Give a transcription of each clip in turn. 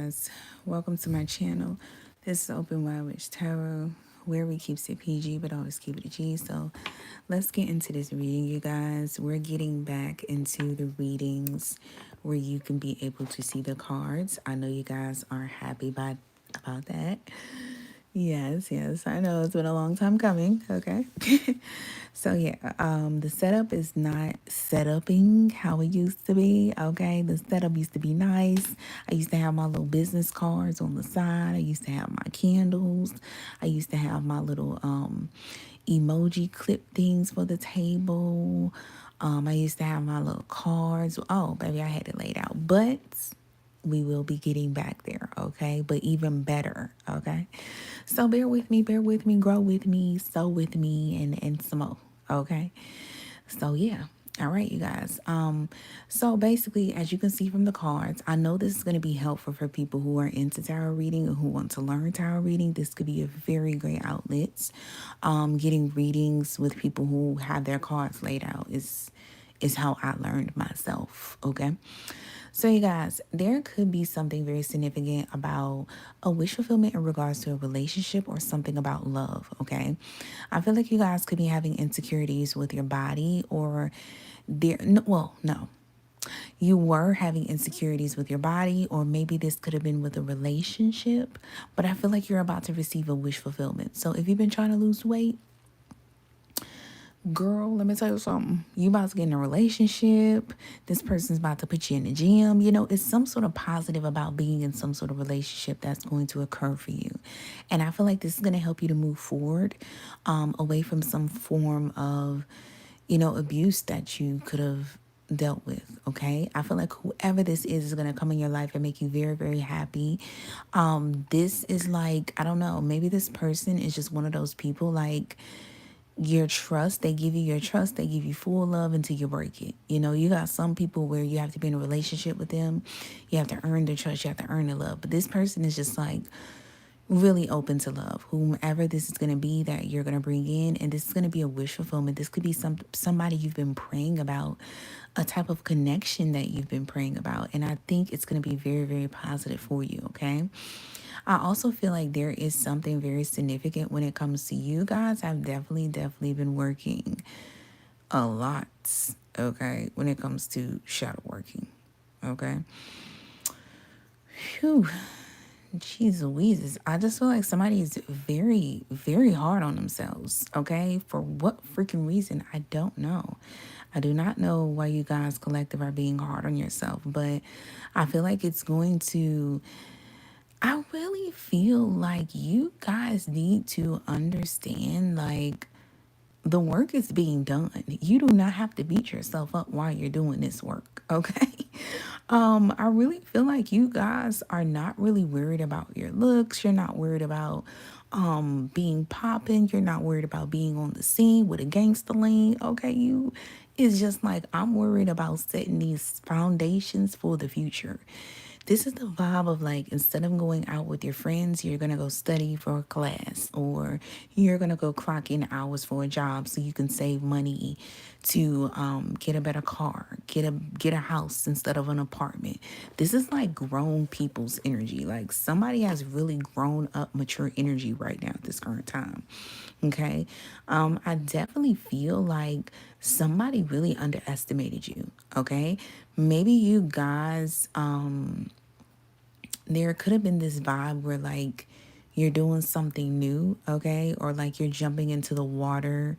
guys, welcome to my channel. This is Open Wide Witch Tarot, where we keep it PG but always keep it a G. So let's get into this reading, you guys. We're getting back into the readings where you can be able to see the cards. I know you guys are happy about that. Yes, I know it's been a long time coming. Okay. So yeah, the setup is not setuping how it used to be. Okay. The setup used to be nice. I used to have my little business cards on the side. I used to have my candles. I used to have my little emoji clip things for the table. I used to have my little cards. Oh, baby, I had it laid out. But we will be getting back there, okay? But even better, okay? So bear with me, grow with me, sow with me, and some more, okay? So yeah. All right, you guys. So basically, as you can see from the cards, I know this is going to be helpful for people who are into tarot reading or who want to learn tarot reading. This could be a very great outlet. Getting readings with people who have their cards laid out is how I learned myself, okay? So, you guys, there could be something very significant about a wish fulfillment in regards to a relationship or something about love, okay? I feel like you guys could be having insecurities with your body or no. You were having insecurities with your body, or maybe this could have been with a relationship, but I feel like you're about to receive a wish fulfillment. So, if you've been trying to lose weight, girl, let me tell you something. You about to get in a relationship. This person's about to put you in the gym. You know, it's some sort of positive about being in some sort of relationship that's going to occur for you. And I feel like this is going to help you to move forward away from some form of, abuse that you could have dealt with. Okay, I feel like whoever this is going to come in your life and make you very, very happy. This is like, I don't know, maybe this person is just one of those people like your trust. They give you your trust. They give you full love until you break it. You know, you got some people where you have to be in a relationship with them. You have to earn their trust. You have to earn their love. But this person is just like really open to love. Whomever this is going to be that you're going to bring in, and this is going to be a wish fulfillment. This could be somebody you've been praying about, a type of connection that you've been praying about. And I think it's going to be very, very positive for you, okay? I also feel like there is something very significant when it comes to you guys. I've definitely been working a lot, okay, when it comes to shadow working, okay? Phew. Jeez Louises. I just feel like somebody is very, very hard on themselves, okay? For what freaking reason? I don't know. I do not know why you guys collective are being hard on yourself, but I feel like it's going to, I really feel like you guys need to understand, like, the work is being done. You do not have to beat yourself up while you're doing this work, okay? I really feel like you guys are not really worried about your looks. You're not worried about being popping. You're not worried about being on the scene with a gangster lean, okay? You it's just like, I'm worried about setting these foundations for the future. This is the vibe of like, instead of going out with your friends, you're gonna go study for a class, or you're gonna go clock in hours for a job so you can save money to get a better car, get a house instead of an apartment. This is like grown people's energy. Like, somebody has really grown up, mature energy right now at this current time. Okay. I definitely feel like somebody really underestimated you. Okay. Maybe you guys, there could have been this vibe where like you're doing something new, okay? Or like you're jumping into the water,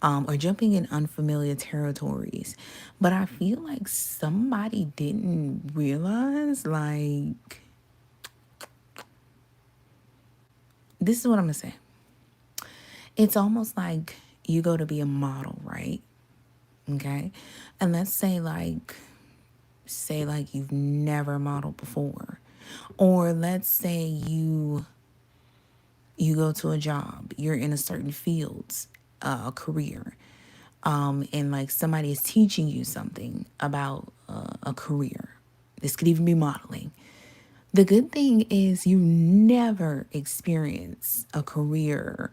or jumping in unfamiliar territories. But I feel like somebody didn't realize, like, this is what I'm gonna say. It's almost like you go to be a model, right? Okay. And let's say like you've never modeled before. Or let's say you go to a job, you're in a certain field, a career, and like somebody is teaching you something about a career. This could even be modeling. The good thing is you never experience a career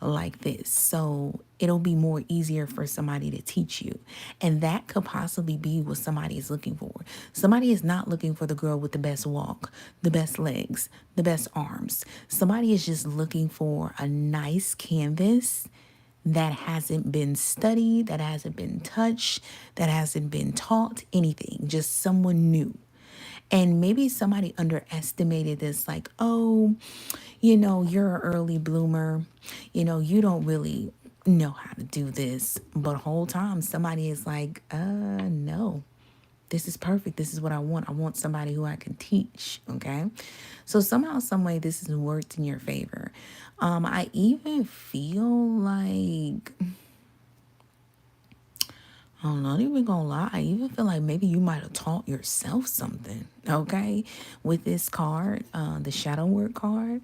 like this. So it'll be more easier for somebody to teach you. And that could possibly be what somebody is looking for. Somebody is not looking for the girl with the best walk, the best legs, the best arms. Somebody is just looking for a nice canvas that hasn't been studied, that hasn't been touched, that hasn't been taught anything, just someone new. And maybe somebody underestimated this, like, oh, you're an early bloomer. You don't really know how to do this. But whole time, somebody is like, no, this is perfect. This is what I want. I want somebody who I can teach. Okay. So somehow, some way, this has worked in your favor. I even feel like, I'm not even gonna lie. I even feel like maybe you might have taught yourself something, okay, with this card, the shadow work card.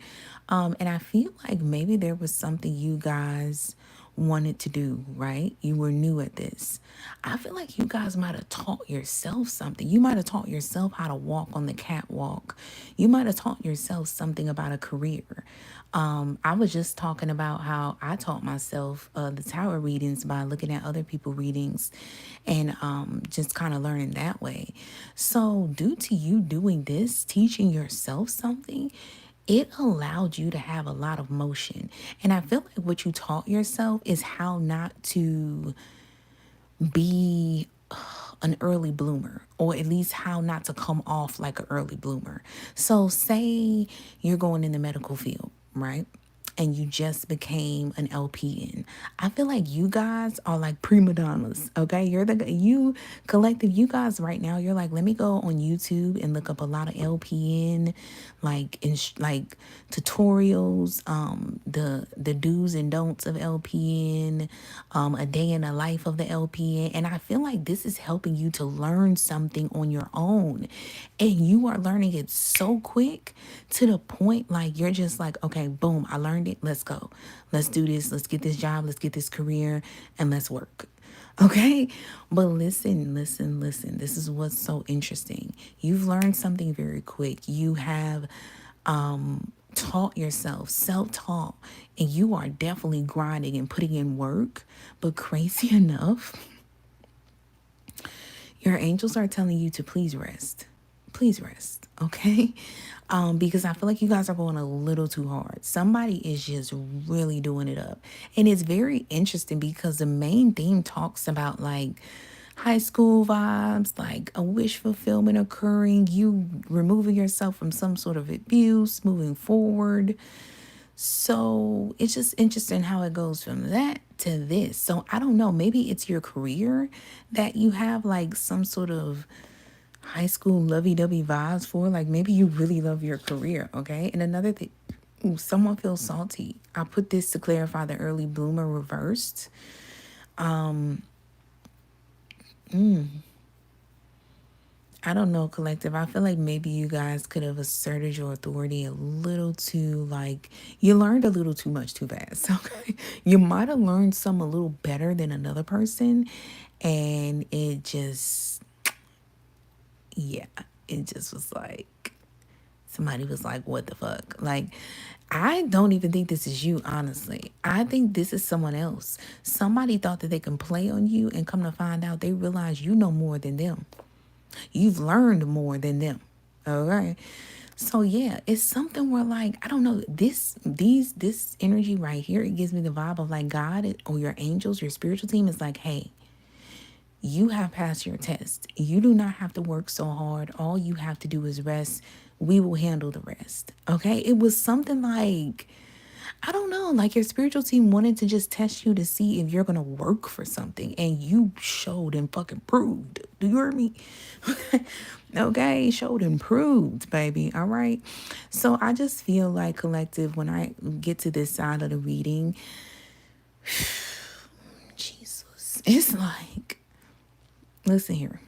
And I feel like maybe there was something you guys wanted to do, right? You were new at this. I feel like you guys might have taught yourself something. You might have taught yourself how to walk on the catwalk. You might have taught yourself something about a career. I was just talking about how I taught myself the tarot readings by looking at other people's readings and just kind of learning that way. So, due to you doing this, teaching yourself something, it allowed you to have a lot of motion. And I feel like what you taught yourself is how not to be an early bloomer, or at least how not to come off like an early bloomer. So say you're going in the medical field, right? And you just became an LPN. I feel like you guys are like prima donnas, okay? You collective, you guys right now, you're like, let me go on YouTube and look up a lot of LPN, like tutorials, the do's and don'ts of LPN, a day in the life of the LPN. And I feel like this is helping you to learn something on your own. And you are learning it so quick to the point like you're just like, okay, boom, I learned it. Let's go. Let's do this. Let's get this job. Let's get this career and let's work. Okay. But listen. This is what's so interesting. You've learned something very quick. You have taught yourself, self-taught, and you are definitely grinding and putting in work. But crazy enough, your angels are telling you to please rest. Please rest, okay? Because I feel like you guys are going a little too hard. Somebody is just really doing it up. And it's very interesting because the main theme talks about like high school vibes, like a wish fulfillment occurring, you removing yourself from some sort of abuse, moving forward. So it's just interesting how it goes from that to this. So I don't know, maybe it's your career that you have like some sort of high school lovey-dovey vibes for. Like maybe you really love your career, okay? And another thing, someone feels salty. I put this to clarify the early bloomer reversed. I don't know, collective. I feel like maybe you guys could have asserted your authority a little too, like, you learned a little too much too fast, okay? You might have learned some a little better than another person, and it just, yeah, it just was like, somebody was like, what the fuck? Like, I don't even think this is you, honestly. I think this is someone else. Somebody thought that they can play on you, and come to find out, they realize you know more than them. You've learned more than them. Okay. So yeah, it's something where like, I don't know, this energy right here, it gives me the vibe of like God or your angels, your spiritual team is like, hey, you have passed your test. You do not have to work so hard. All you have to do is rest. We will handle the rest. Okay. It was something like, I don't know, like your spiritual team wanted to just test you to see if you're going to work for something. And you showed and fucking proved. Do you hear me? Okay, showed and proved, baby. All right. So I just feel like, collective, when I get to this side of the reading, Jesus, it's like, listen here.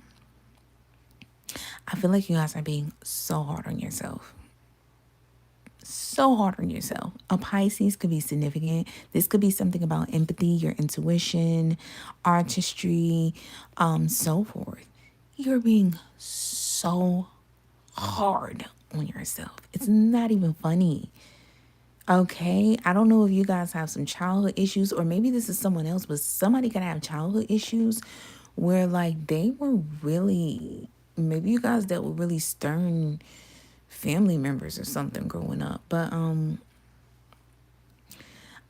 I feel like you guys are being so hard on yourself. So hard on yourself. A Pisces could be significant. This could be something about empathy, your intuition, artistry, so forth. You're being so hard on yourself. It's not even funny. Okay, I don't know if you guys have some childhood issues, or maybe this is someone else, but somebody could have childhood issues where like they were really, maybe you guys dealt with really stern family members or something growing up. But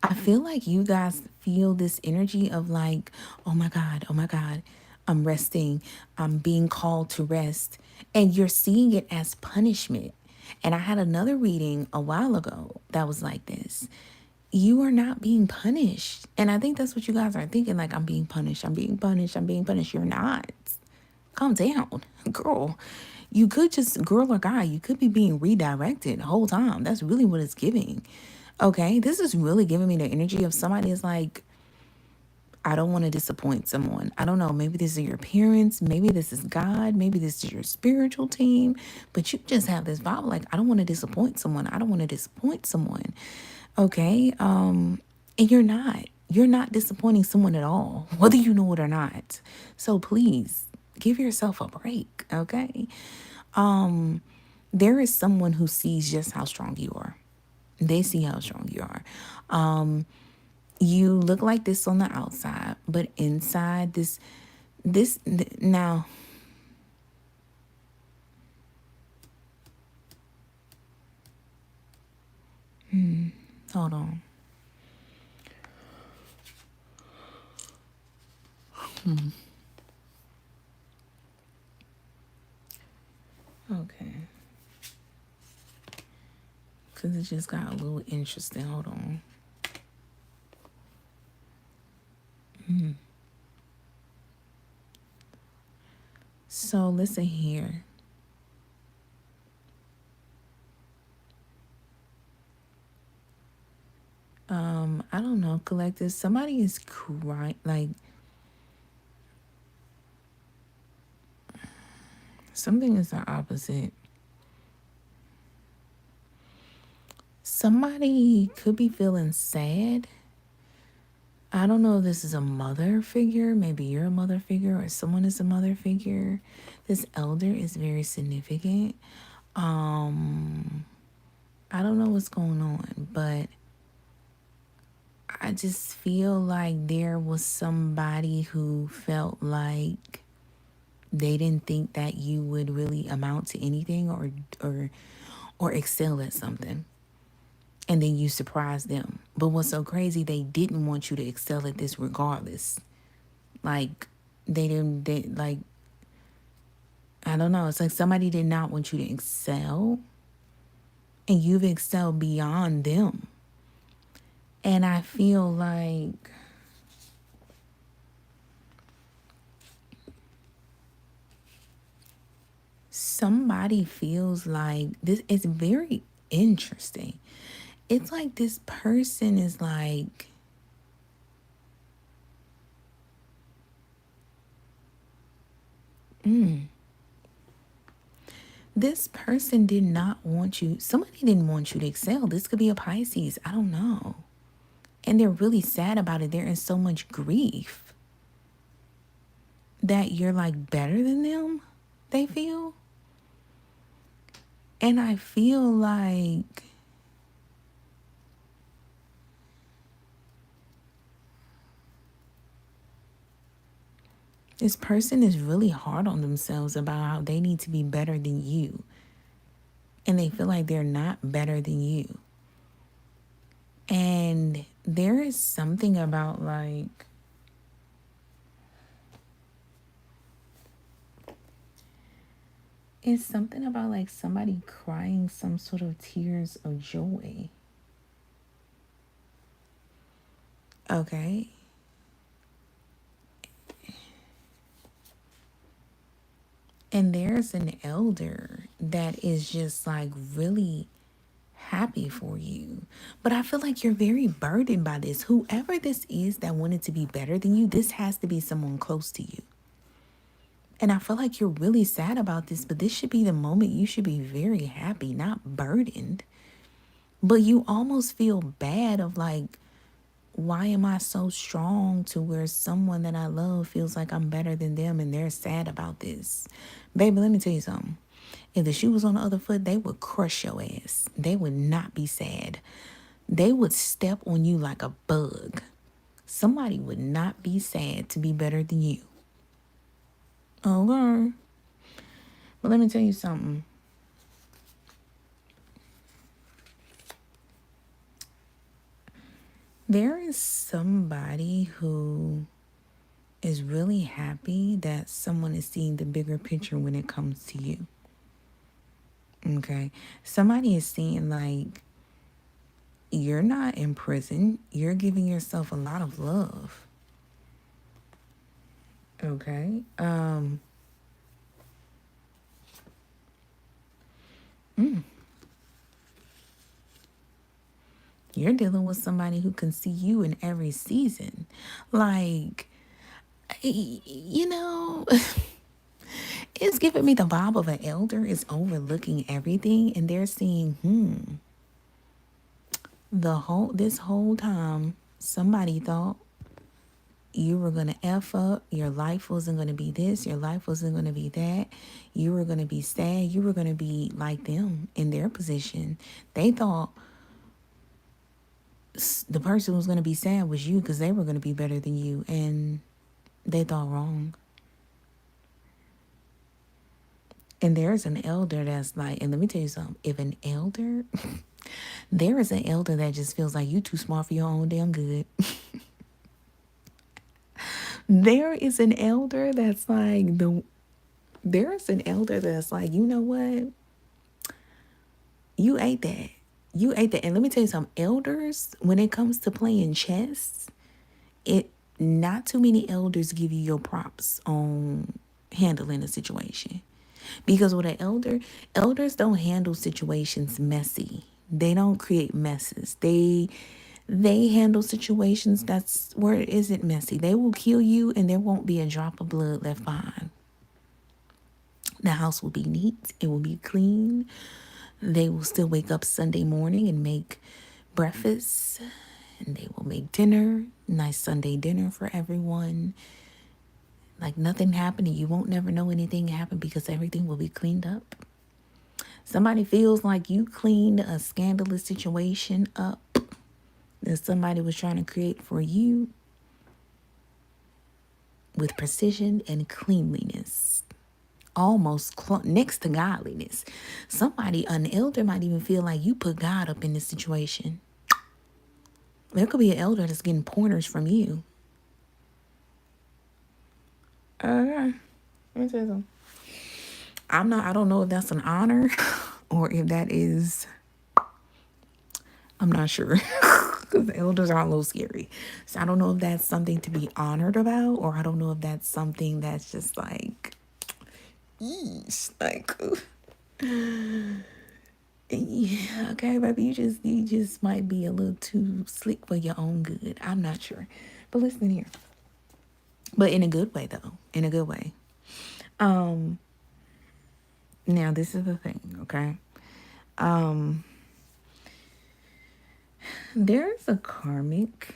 I feel like you guys feel this energy of like, oh my God, I'm resting, I'm being called to rest, and you're seeing it as punishment. And I had another reading a while ago that was like this. You are not being punished. And I think that's what you guys are thinking, like, I'm being punished, I'm being punished, I'm being punished. You're not. Calm down, girl. You could just, girl or guy, you could be being redirected the whole time. That's really what it's giving. Okay, this is really giving me the energy of somebody is like, I don't want to disappoint someone. I don't know. Maybe this is your parents. Maybe this is God. Maybe this is your spiritual team. But you just have this vibe like, I don't want to disappoint someone. I don't want to disappoint someone. Okay. And you're not. You're not disappointing someone at all, whether you know it or not. So please give yourself a break. Okay. There is someone who sees just how strong you are. They see how strong you are. You look like this on the outside, but inside now, hold on. Okay. Because it just got a little interesting. Hold on. So listen here. I don't know, collective. Somebody is crying. Like something is the opposite. Somebody could be feeling sad. I don't know if this is a mother figure. Maybe you're a mother figure or someone is a mother figure. This elder is very significant. I don't know what's going on, but I just feel like there was somebody who felt like they didn't think that you would really amount to anything or excel at something. And then you surprised them. But what's so crazy, they didn't want you to excel at this regardless. Like they like, I don't know, it's like somebody did not want you to excel and you've excelled beyond them. And I feel like somebody feels like this is very interesting. It's like this person is like, this person did not want you, somebody didn't want you to excel. This could be a Pisces. I don't know. And they're really sad about it. They're in so much grief that you're like better than them, they feel. And I feel like this person is really hard on themselves about how they need to be better than you. And they feel like they're not better than you. And there is something about like, it's something about like somebody crying some sort of tears of joy. Okay. And there's an elder that is just like really happy for you. But I feel like you're very burdened by this. Whoever this is that wanted to be better than you, this has to be someone close to you. And I feel like you're really sad about this, but this should be the moment you should be very happy, not burdened. But you almost feel bad of like, why am I so strong to where someone that I love feels like I'm better than them and they're sad about this? Baby, let me tell you something. If the shoe was on the other foot, they would crush your ass. They would not be sad. They would step on you like a bug. Somebody would not be sad to be better than you. Okay. But let me tell you something. There is somebody who is really happy that someone is seeing the bigger picture when it comes to you. Okay. Somebody is seeing like you're not in prison. You're giving yourself a lot of love. Okay. You're dealing with somebody who can see you in every season. Like, you know, it's giving me the vibe of an elder is overlooking everything and they're seeing, this whole time somebody thought you were going to F up. Your life wasn't going to be this. Your life wasn't going to be that. You were going to be sad. You were going to be like them in their position. They thought the person who was going to be sad was you because they were going to be better than you. And they thought wrong. And there's an elder that's like, and let me tell you something. If an elder, there is an elder that just feels like you too smart for your own damn good. There is an elder that's like, there's an elder that's like, you know what? You ate that. You ate that. And let me tell you something. Elders, when it comes to playing chess, not too many elders give you your props on handling a situation. Because with an elders don't handle situations messy. They don't create messes. They handle situations that's where it isn't messy. They will kill you and there won't be a drop of blood left behind. The house will be neat. It will be clean. They will still wake up Sunday morning and make breakfast. And they will make dinner. Nice Sunday dinner for everyone. Like nothing happened and you won't never know anything happened because everything will be cleaned up. Somebody feels like you cleaned a scandalous situation up that somebody was trying to create for you with precision and cleanliness. Almost next to godliness. An elder might even feel like you put God up in this situation. There could be an elder that's getting pointers from you. Let me tell you something. I don't know if that's an honor or if that is, I'm not sure. Because the elders are a little scary. So I don't know if that's something to be honored about, or I don't know if that's something that's just like, yeesh, like, yeah, okay, baby, you just might be a little too slick for your own good. I'm not sure. But listen here. But in a good way, though. In a good way. Now this is the thing, okay? There's a karmic,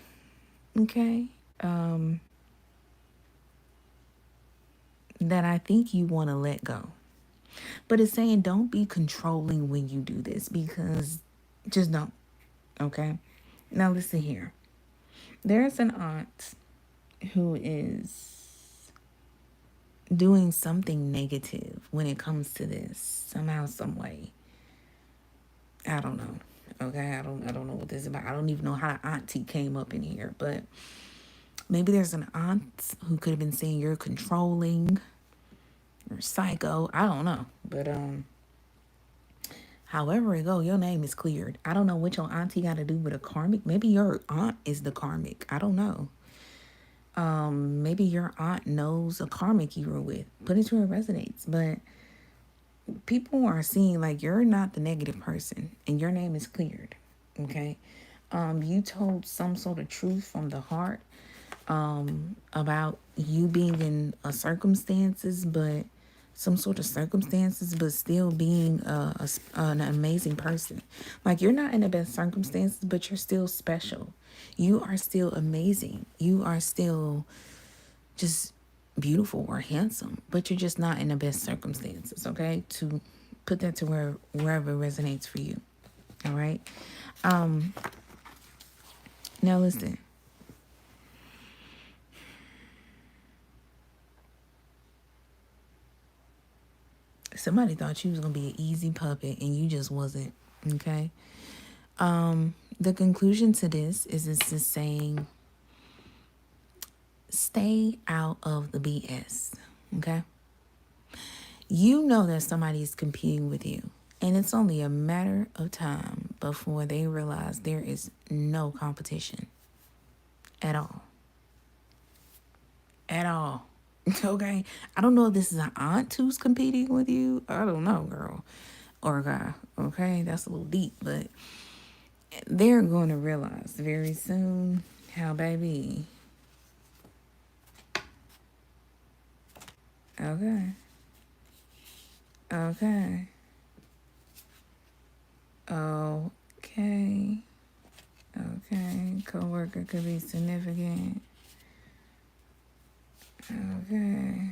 okay, that I think you want to let go. But it's saying don't be controlling when you do this because just don't, okay? Now listen here. There's an aunt who is doing something negative when it comes to this, somehow, some way. I don't know. Okay, I don't know what this is about. I don't even know how auntie came up in here, but maybe there's an aunt who could have been saying you're controlling or psycho. I don't know. But however it go, your name is cleared. I don't know what your auntie got to do with a karmic. Maybe your aunt is the karmic. I don't know. Maybe your aunt knows a karmic you were with. Put it to where it resonates. But people are seeing like you're not the negative person and your name is cleared. Okay. You told some sort of truth from the heart about you being in circumstances, but some sort of circumstances, but still being an amazing person. Like you're not in the best circumstances, but you're still special. You are still amazing. You are still just beautiful or handsome, but you're just not in the best circumstances, okay? To put that to wherever it resonates for you. All right. Now listen. Somebody thought you was gonna be an easy puppet and you just wasn't. Okay. The conclusion to this is it's just saying stay out of the BS. Okay. You know that somebody is competing with you, and it's only a matter of time before they realize there is no competition at all. At all. Okay? I don't know if this is an aunt who's competing with you. I don't know, girl or guy. Okay? That's a little deep, but they're going to realize very soon how, baby. Okay. Okay. Okay. Okay. Coworker could be significant. Okay.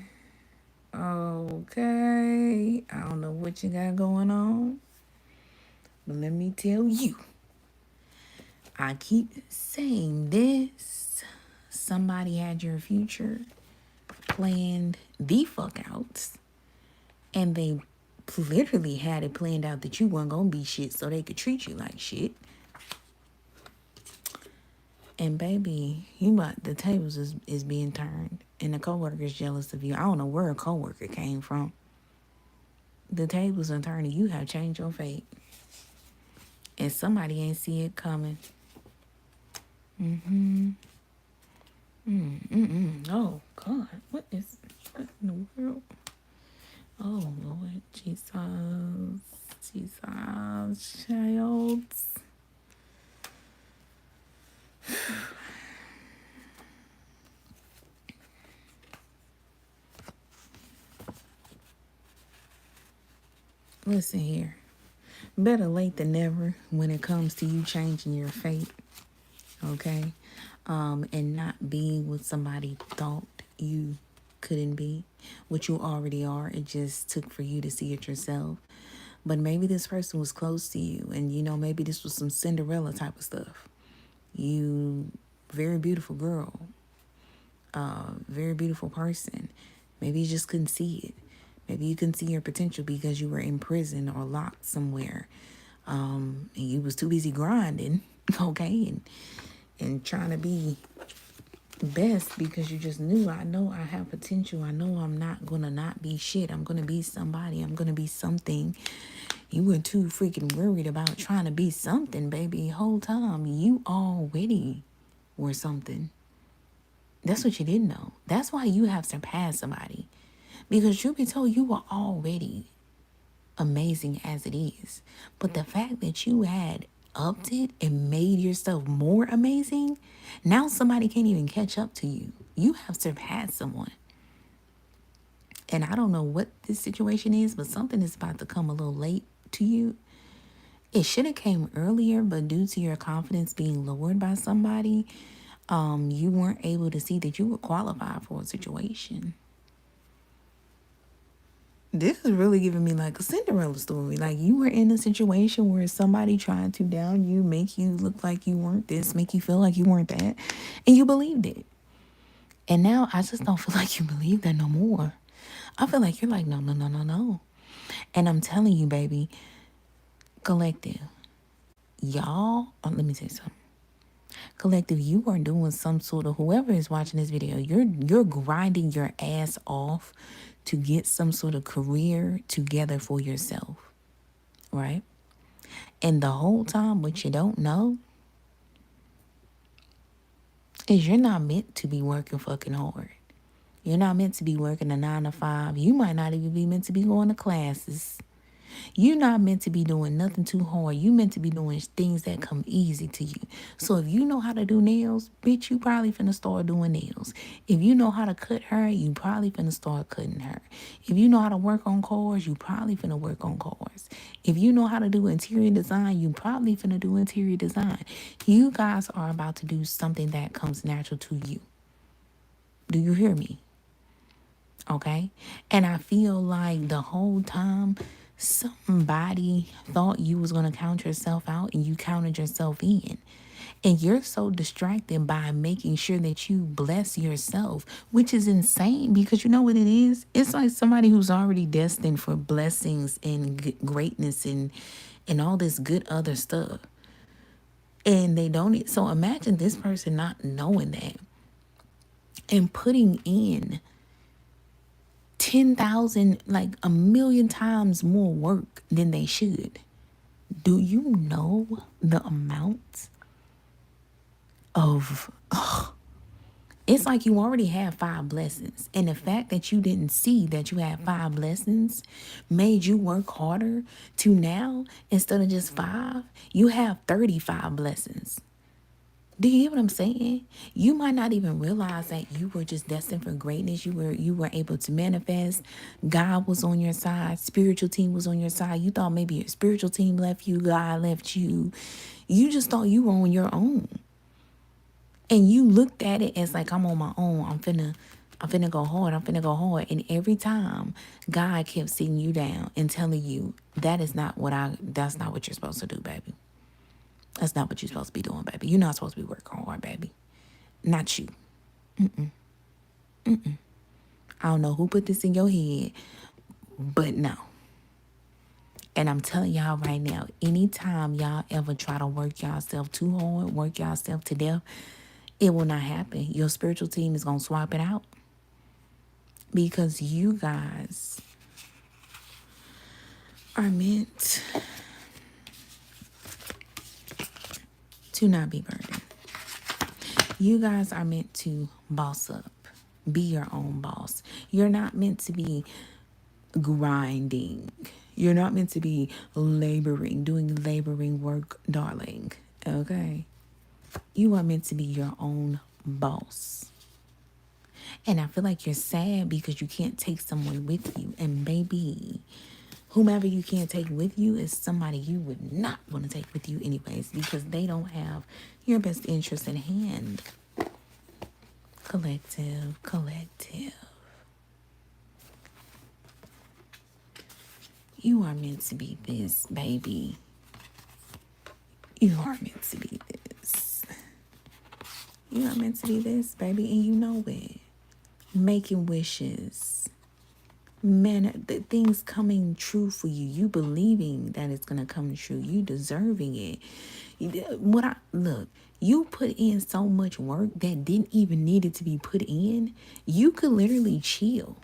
Okay. I don't know what you got going on, but let me tell you. I keep saying this. Somebody had your future planned the fuck out, and they literally had it planned out that you weren't gonna be shit so they could treat you like shit. And baby, the tables is being turned, and the coworker's jealous of you. I don't know where a coworker came from. The tables are turning. You have changed your fate, and somebody ain't see it coming. Oh God, what in the world? Oh Lord, Jesus, child. Listen here. Better late than never when it comes to you changing your fate. Okay? And not being what somebody thought you couldn't be, what you already are. It just took for you to see it yourself. But maybe this person was close to you, and maybe this was some Cinderella type of stuff. You, very beautiful girl, very beautiful person. Maybe you just couldn't see it. Maybe you couldn't see your potential because you were in prison or locked somewhere. And you was too busy grinding, okay, and trying to be best because you just knew, I know I have potential. I know I'm not gonna not be shit. I'm gonna be somebody. I'm gonna be something. You were too freaking worried about trying to be something, baby. Whole time you already were something. That's what you didn't know. That's why you have surpassed somebody. Because truth be told, you were already amazing as it is. But the fact that you had upped it and made yourself more amazing, now somebody can't even catch up to you. You have surpassed someone. And I don't know what this situation is, but something is about to come a little late to you. It should have came earlier, but due to your confidence being lowered by somebody, you weren't able to see that you were qualified for a situation. This is really giving me like a Cinderella story. Like you were in a situation where somebody tried to down you, make you look like you weren't this, make you feel like you weren't that, and you believed it. And now I just don't feel like you believe that no more. I feel like you're like, no. And I'm telling you, baby, collective, y'all, let me say something. Collective, you are doing some sort of, whoever is watching this video, you're grinding your ass off to get some sort of career together for yourself, right? And the whole time, what you don't know is you're not meant to be working fucking hard. You're not meant to be working a 9 to 5. You might not even be meant to be going to classes. You're not meant to be doing nothing too hard. You meant to be doing things that come easy to you. So if you know how to do nails, bitch, you probably finna start doing nails. If you know how to cut hair, you probably finna start cutting hair. If you know how to work on cars, you probably finna work on cars. If you know how to do interior design, you probably finna do interior design. You guys are about to do something that comes natural to you. Do you hear me? Okay? And I feel like the whole time somebody thought you was going to count yourself out and you counted yourself in. And you're so distracted by making sure that you bless yourself, which is insane because you know what it is? It's like somebody who's already destined for blessings and greatness and all this good other stuff. And they don't. So imagine this person not knowing that and putting in 10,000, like a million times more work than they should. Do you know the amount of it's like you already have 5 blessings, and the fact that you didn't see that you had 5 blessings made you work harder to now, instead of just 5, you have 35 blessings. Do you hear what I'm saying? You might not even realize that you were just destined for greatness. You were able to manifest. God was on your side. Spiritual team was on your side. You thought maybe your spiritual team left you, God left you. You just thought you were on your own. And you looked at it as like, I'm on my own. I'm finna go hard. I'm finna go hard. And every time God kept sitting you down and telling you, that's not what you're supposed to do, baby. That's not what you're supposed to be doing, baby. You're not supposed to be working hard, baby. Not you. I don't know who put this in your head, but no. And I'm telling y'all right now, anytime y'all ever try to work yourself too hard, work yourself to death, it will not happen. Your spiritual team is going to swap it out. Because you guys are meant to not be burdened. You guys are meant to boss up. Be your own boss. You're not meant to be grinding. You're not meant to be laboring, doing laboring work, darling. Okay? You are meant to be your own boss. And I feel like you're sad because you can't take someone with you. And baby, whomever you can't take with you is somebody you would not want to take with you anyways, because they don't have your best interest in hand. Collective. You are meant to be this, baby. You are meant to be this. You are meant to be this, baby, and you know it. Making wishes. Man, the things coming true for you. You believing that it's going to come true. You deserving it. Look, you put in so much work that didn't even need it to be put in. You could literally chill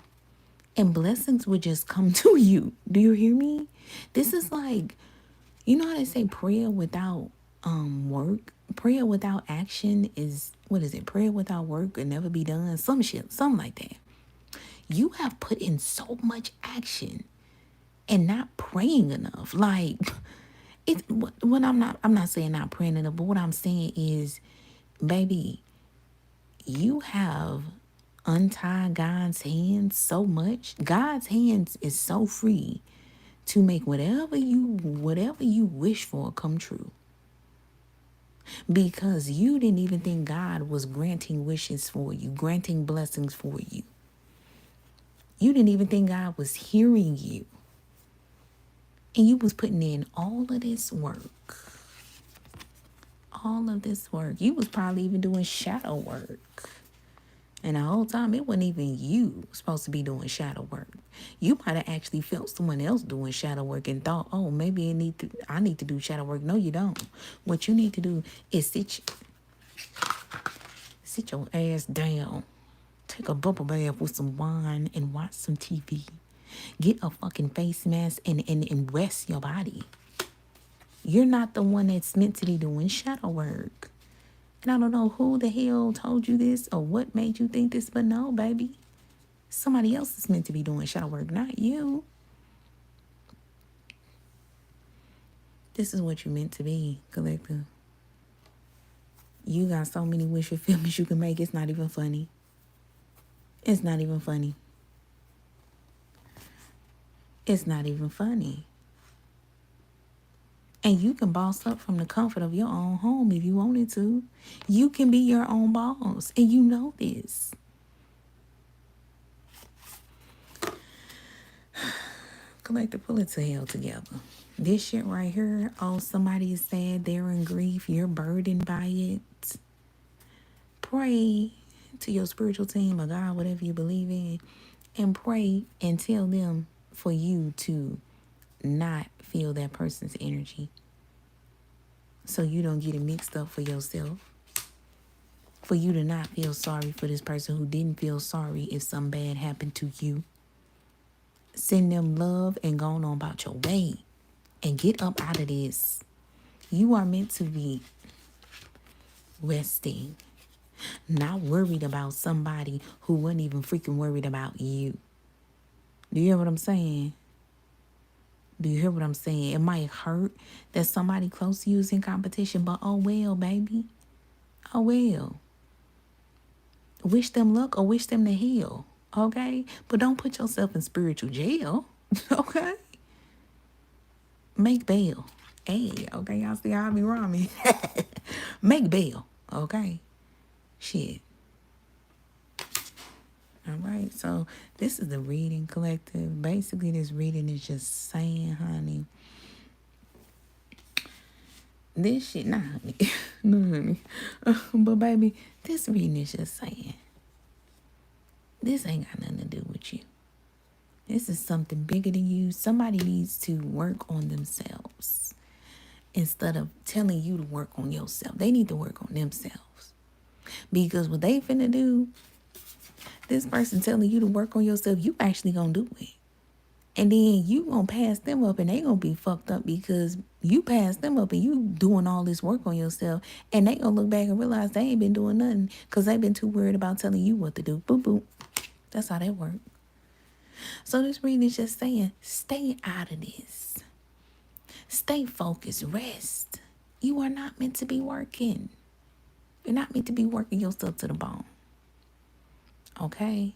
and blessings would just come to you. Do you hear me? This is like, you know how they say prayer without work? Prayer without action is, what is it? Prayer without work could never be done. Some shit, something like that. You have put in so much action and not praying enough. Like, I'm not saying not praying enough, but what I'm saying is, baby, you have untied God's hands so much. God's hands is so free to make whatever you wish for come true. Because you didn't even think God was granting wishes for you, granting blessings for you. You didn't even think God was hearing you. And you was putting in all of this work. All of this work. You was probably even doing shadow work. And the whole time, it wasn't even you supposed to be doing shadow work. You might have actually felt someone else doing shadow work and thought, oh, maybe I need to do shadow work. No, you don't. What you need to do is sit your ass down. Take a bubble bath with some wine and watch some TV. Get a fucking face mask and rest your body. You're not the one that's meant to be doing shadow work. And I don't know who the hell told you this or what made you think this, but no, baby. Somebody else is meant to be doing shadow work, not you. This is what you're meant to be, collective. You got so many wish fulfillments you can make, it's not even funny. It's not even funny. It's not even funny. And you can boss up from the comfort of your own home if you wanted to. You can be your own boss. And you know this. Collective, pull it to hell together. This shit right here, oh, somebody is sad, they're in grief, you're burdened by it. Pray to your spiritual team or God, whatever you believe in, and pray and tell them for you to not feel that person's energy so you don't get it mixed up for yourself. For you to not feel sorry for this person who didn't feel sorry if something bad happened to you. Send them love and go on about your way and get up out of this. You are meant to be resting, not worried about somebody who wasn't even freaking worried about you. Do you hear what I'm saying? Do you hear what I'm saying? It might hurt that somebody close to you is in competition, but oh well, baby. Oh well. Wish them luck or wish them to heal, okay? But don't put yourself in spiritual jail, okay? Make bail. Hey, okay, y'all see how I be rhyming. Make bail, okay? Shit. All right, so this is the reading collective. Basically, this reading is just saying, honey, this shit, nah, honey. No, honey. But baby, this reading is just saying, this ain't got nothing to do with you. This is something bigger than you. Somebody needs to work on themselves instead of telling you to work on yourself. They need to work on themselves. Because what they finna do, this person telling you to work on yourself, you actually gonna do it. And then you gonna pass them up and they gonna be fucked up because you passed them up and you doing all this work on yourself. And they gonna look back and realize they ain't been doing nothing because they been too worried about telling you what to do. Boop, boop. That's how that works. So this reading is just saying, stay out of this. Stay focused. Rest. You are not meant to be working. You're not meant to be working yourself to the bone. Okay?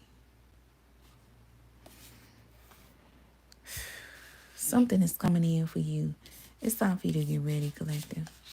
Something is coming in for you. It's time for you to get ready, collective.